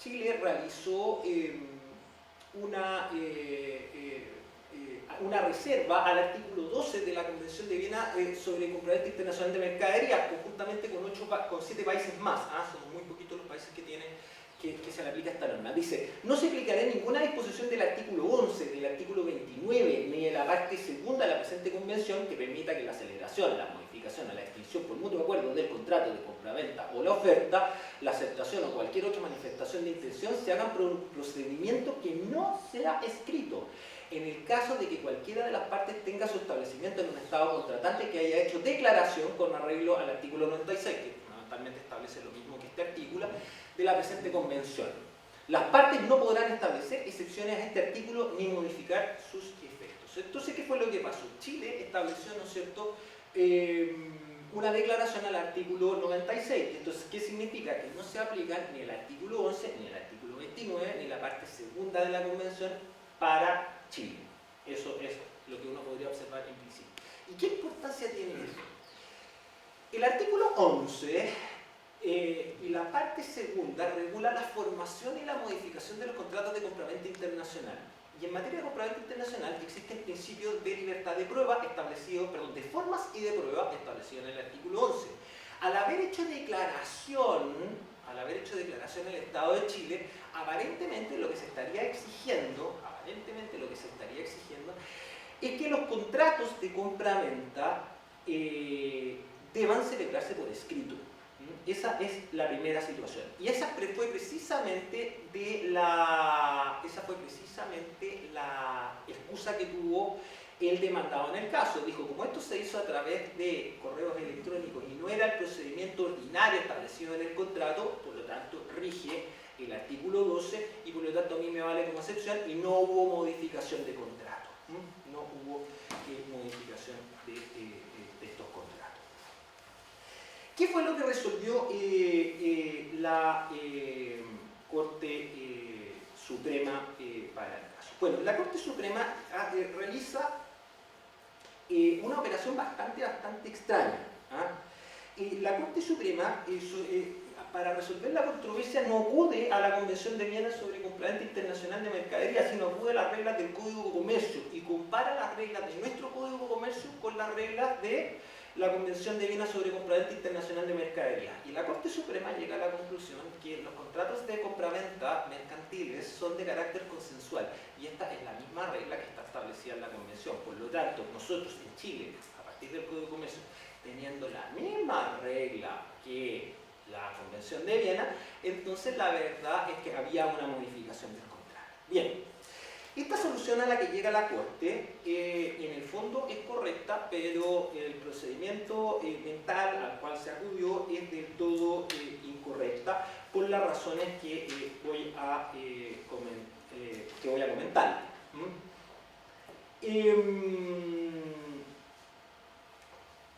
Chile realizó una reserva al artículo 12 de la Convención de Viena sobre compraventa internacional de mercaderías, conjuntamente con 7 países más. Son muy poquitos los países que se le aplica esta norma. Dice, no se aplicará ninguna disposición del artículo 11, del artículo 29, ni de la parte segunda de la presente convención que permita que la celebración, la modificación o la extinción por mutuo acuerdo del contrato de compraventa o la oferta, la aceptación o cualquier otra manifestación de intención se hagan por un procedimiento que no sea escrito, en el caso de que cualquiera de las partes tenga su establecimiento en un estado contratante que haya hecho declaración con arreglo al artículo 96, que fundamentalmente establece lo mismo que este artículo, de la presente convención. Las partes no podrán establecer excepciones a este artículo ni modificar sus efectos. Entonces, ¿qué fue lo que pasó? Chile estableció, ¿no es cierto?, una declaración al artículo 96. Entonces, ¿qué significa? Que no se aplican ni el artículo 11, ni el artículo 29, ni la parte segunda de la convención para Chile. Eso es lo que uno podría observar en principio. ¿Y qué importancia tiene eso? El artículo 11 y la parte segunda regula la formación y la modificación de los contratos de compraventa internacional. Y en materia de compraventa internacional existen principios de libertad de prueba de formas y de prueba establecidos en el artículo 11. Al haber hecho declaración el Estado de Chile, aparentemente lo que se estaría exigiendo es que los contratos de compraventa deban celebrarse por escrito. Esa es la primera situación. Y esa fue precisamente la excusa que tuvo el demandado en el caso. Dijo, como esto se hizo a través de correos electrónicos y no era el procedimiento ordinario establecido en el contrato, por lo tanto rige el artículo 12 y por lo tanto a mí me vale como excepción y no hubo modificación de contrato. No hubo modificación de estos contratos. ¿Qué fue lo que resolvió la Corte Suprema para el caso? Bueno, la Corte Suprema realiza una operación bastante extraña. La Corte Suprema, para resolver la controversia, no acude a la Convención de Viena sobre compraventa internacional de mercaderías, sino acude a las reglas del Código de Comercio y compara las reglas de nuestro Código de Comercio con las reglas de la Convención de Viena sobre compraventa internacional de mercaderías. Y la Corte Suprema llega a la conclusión que los contratos de compraventa mercantiles son de carácter consensual y esta es la misma regla que está establecida en la Convención. Por lo tanto, nosotros en Chile, a partir del Código de Comercio, teniendo la misma regla que la Convención de Viena, entonces la verdad es que había una modificación del contrato. Bien. Esta solución a la que llega la Corte, en el fondo es correcta, pero el procedimiento mental al cual se acudió es del todo incorrecta por las razones que voy a comentar.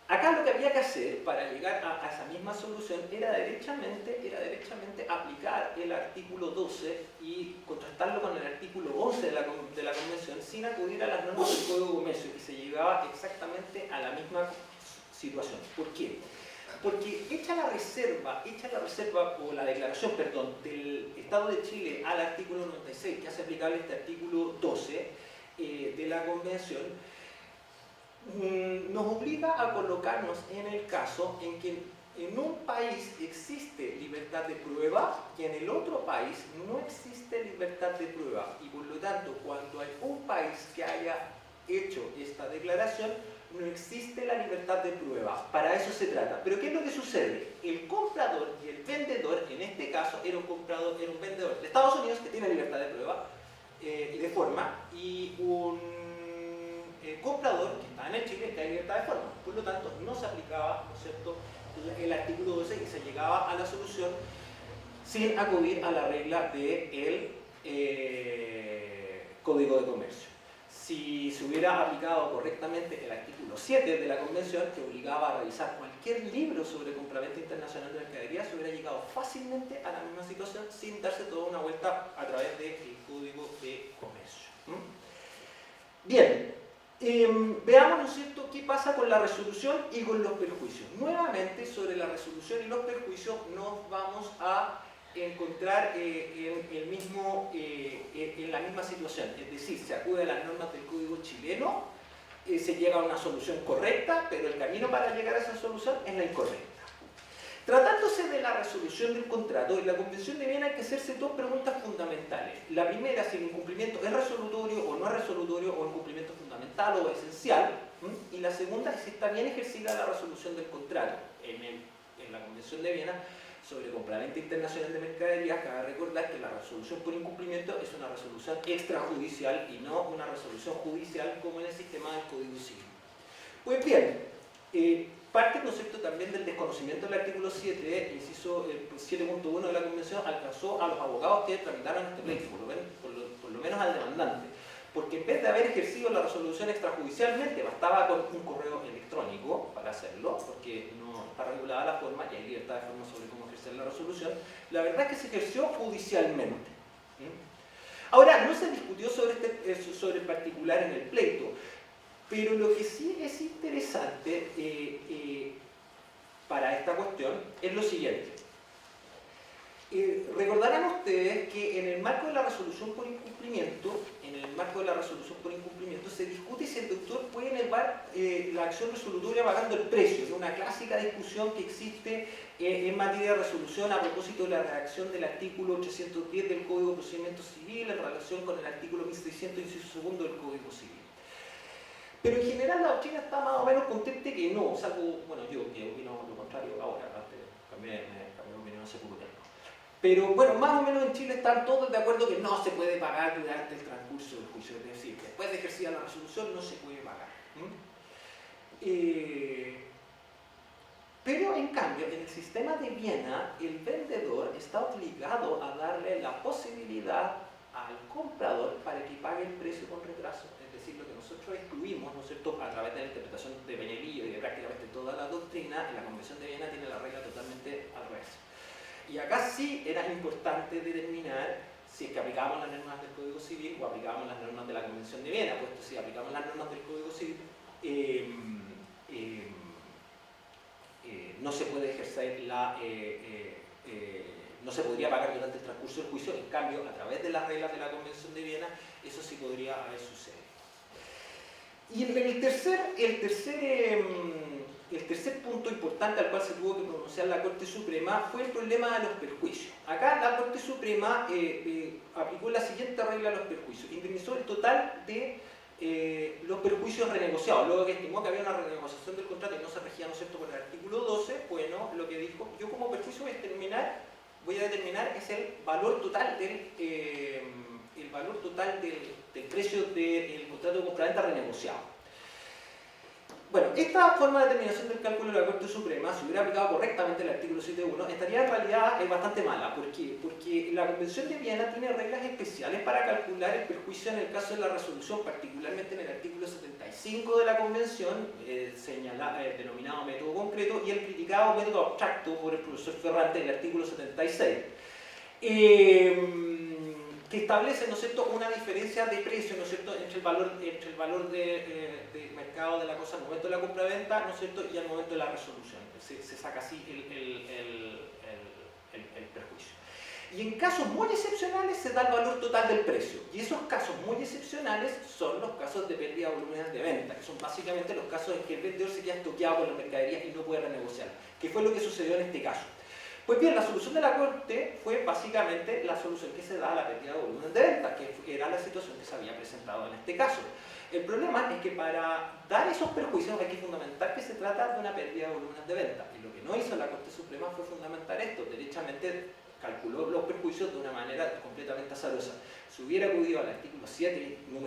Acá lo que había que hacer para llegar a esa misma solución era derechamente aplicar el artículo 12 y contrastarlo con el artículo 11 de la Convención sin acudir a las normas del Código de Comercio y se llegaba exactamente a la misma situación. ¿Por qué? Porque hecha la reserva o la declaración, perdón, del Estado de Chile al artículo 96 que hace aplicable este artículo 12 de la Convención, nos obliga a colocarnos en el caso en que en un país existe libertad de prueba y en el otro país no existe libertad de prueba. Y por lo tanto, cuando hay un país que haya hecho esta declaración, no existe la libertad de prueba. Para eso se trata. Pero ¿qué es lo que sucede? El comprador y el vendedor, en este caso, era un vendedor de Estados Unidos que tiene libertad de prueba y de forma, y un comprador que está en el Chile que hay libertad de forma. Por lo tanto, no se aplicaba, ¿no es cierto?, el artículo 12 y se llegaba a la solución sin acudir a la regla del Código de Comercio. Si se hubiera aplicado correctamente el artículo 7 de la Convención, que obligaba a revisar cualquier libro sobre compraventa internacional de mercaderías, se hubiera llegado fácilmente a la misma situación sin darse toda una vuelta a través del Código de Comercio. Bien. Veamos, ¿no es cierto?, qué pasa con la resolución y con los perjuicios. Nuevamente, sobre la resolución y los perjuicios nos vamos a encontrar en la misma situación, es decir, se acude a las normas del Código chileno, se llega a una solución correcta, pero el camino para llegar a esa solución es la incorrecta. Tratándose de la resolución del contrato, en la Convención de Viena hay que hacerse dos preguntas fundamentales. La primera, si el incumplimiento es resolutorio o no es resolutorio, o incumplimiento fundamental o esencial. Y la segunda es si está bien ejercida la resolución del contrato. En la Convención de Viena sobre compraventa internacional de mercaderías, cabe recordar que la resolución por incumplimiento es una resolución extrajudicial y no una resolución judicial como en el sistema del Código Civil. Pues bien, parte, ¿no es cierto?, también del desconocimiento del artículo 7, inciso 7.1 de la Convención, alcanzó a los abogados que tramitaron este pleito, por lo menos al demandante. Porque en vez de haber ejercido la resolución extrajudicialmente, bastaba con un correo electrónico para hacerlo, porque no está regulada la forma y hay libertad de forma sobre cómo ejercer la resolución. La verdad es que se ejerció judicialmente. Ahora, no se discutió sobre el particular en el pleito, pero lo que sí es interesante para esta cuestión es lo siguiente. Recordarán ustedes que en el marco de la resolución por incumplimiento, se discute si el deudor puede elevar la acción resolutoria pagando el precio. Es una clásica discusión que existe en materia de resolución a propósito de la redacción del artículo 810 del Código de Procedimiento Civil en relación con el artículo 1600, inciso segundo del Código Civil. Pero en general la doctrina está más o menos contente que no, salvo, bueno, yo que opino lo contrario ahora, antes cambié mi opinión hace poco tiempo. Pero bueno, más o menos en Chile están todos de acuerdo que no se puede pagar durante el transcurso del juicio, es decir, después de ejercida la resolución no se puede pagar. Pero en cambio, en el sistema de Viena, el vendedor está obligado a darle la posibilidad al comprador para que pague el precio con retraso. Es decir, lo que nosotros excluimos, ¿no es cierto?, a través de la interpretación de Peñalillo y de prácticamente toda la doctrina, en la Convención de Viena tiene la regla totalmente al revés. Y acá sí era importante determinar si es que aplicábamos las normas del Código Civil o aplicábamos las normas de la Convención de Viena, puesto si aplicamos las normas del Código Civil, no se puede ejercer no se podría pagar durante el transcurso del juicio. En cambio, a través de las reglas de la Convención de Viena, eso sí podría haber sucedido. Y el tercer punto importante al cual se tuvo que pronunciar la Corte Suprema fue el problema de los perjuicios. Acá la Corte Suprema aplicó la siguiente regla a los perjuicios: indemnizó el total de los perjuicios renegociados. Luego que estimó que había una renegociación del contrato y no se regía, ¿no es cierto?, por el artículo 12, bueno, lo que dijo, yo como perjuicio voy a determinar es el valor total del precio del contrato de compraventa renegociado. Bueno, esta forma de determinación del cálculo de la Corte Suprema, si hubiera aplicado correctamente el artículo 7.1, estaría en realidad bastante mala. ¿Por qué? Porque la Convención de Viena tiene reglas especiales para calcular el perjuicio en el caso de la resolución, particularmente en el artículo 75 de la Convención, denominado método concreto, y el criticado método abstracto por el profesor Ferrante en el artículo 76. Que establece, ¿no es cierto?, una diferencia de precio, ¿no es cierto?, entre el valor de mercado de la cosa al momento de la compraventa, ¿no es cierto?, y al momento de la resolución. Se saca así el perjuicio. Y en casos muy excepcionales se da el valor total del precio. Y esos casos muy excepcionales son los casos de pérdida de volúmenes de venta, que son básicamente los casos en que el vendedor se queda estoqueado por la mercadería y no puede renegociar, que fue lo que sucedió en este caso. Pues bien, la solución de la Corte fue básicamente la solución que se da a la pérdida de volumen de venta, que era la situación que se había presentado en este caso. El problema es que para dar esos perjuicios hay que fundamentar que se trata de una pérdida de volumen de venta. Y lo que no hizo la Corte Suprema fue fundamentar esto. Derechamente calculó los perjuicios de una manera completamente azarosa. Si hubiera acudido al artículo 7, número